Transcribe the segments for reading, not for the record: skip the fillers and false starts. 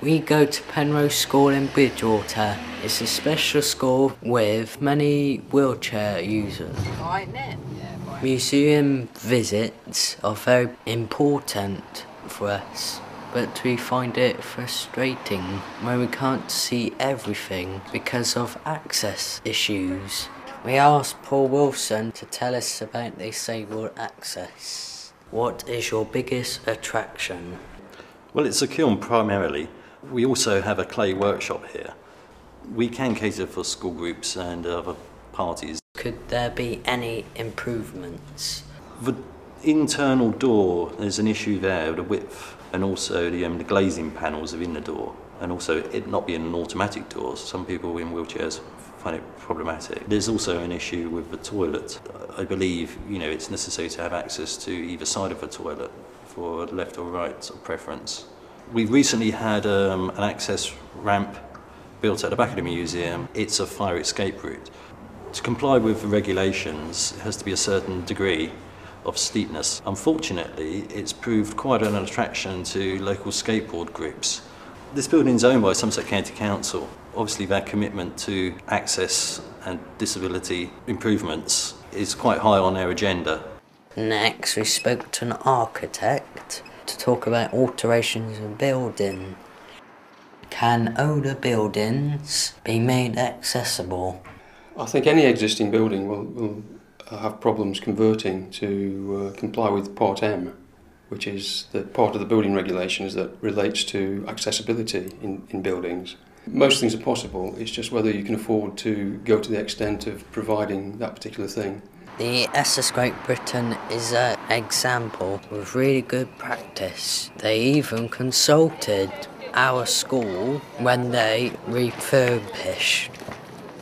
We go to Penrose School in Bridgewater. It's a special school with many wheelchair users. Museum visits are very important for us, but we find it frustrating when we can't see everything because of access issues. We asked Paul Wilson to tell us about disabled access. What is your biggest attraction? Well, it's a kiln primarily. We also have a clay workshop here. We can cater for school groups and other parties. Could there be any improvements? The internal door, there's an issue there, the width, and also the glazing panels within the door, and also it not being an automatic door. Some people in wheelchairs find it problematic. There's also an issue with the toilet. I believe, it's necessary to have access to either side of the toilet for left or right of preference. We've recently had an access ramp built at the back of the museum. It's a fire escape route. To comply with the regulations, it has to be a certain degree of steepness. Unfortunately, it's proved quite an attraction to local skateboard groups. This building is owned by Somerset County Council. Obviously, their commitment to access and disability improvements is quite high on their agenda. Next, we spoke to an architect to talk about alterations in building. Can older buildings be made accessible? I think any existing building will have problems converting to comply with Part M, which is the part of the building regulations that relates to accessibility in buildings. Most things are possible, it's just whether you can afford to go to the extent of providing that particular thing. The SS Great Britain is an example with really good practice. They even consulted our school when they refurbished.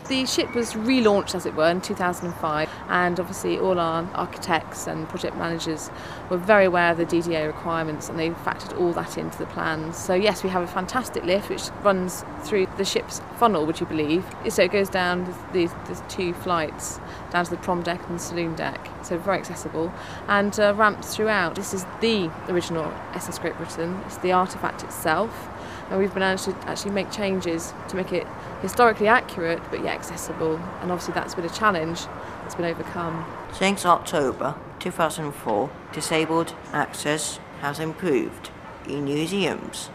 The ship was relaunched, as it were, in 2005, and obviously all our architects and project managers were very aware of the DDA requirements, and they factored all that into the plans. So yes, we have a fantastic lift which runs through the ship's funnel, would you believe? So it goes down there's 2 flights down to the prom deck and the saloon deck, so very accessible, and ramps throughout. This is the original SS Great Britain. It's the artefact itself. And we've managed to actually make changes to make it historically accurate but yet accessible, and obviously that's been a challenge that's been overcome. Since October 2004, disabled access has improved in museums.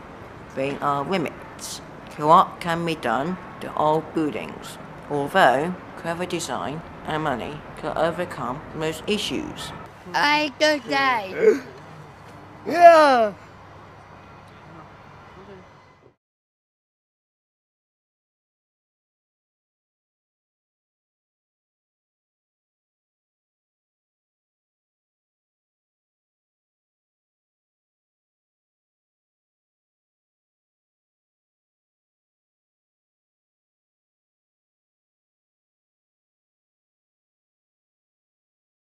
There are limits to what can be done to old buildings, although clever design and money can overcome most issues. Good day. Yeah.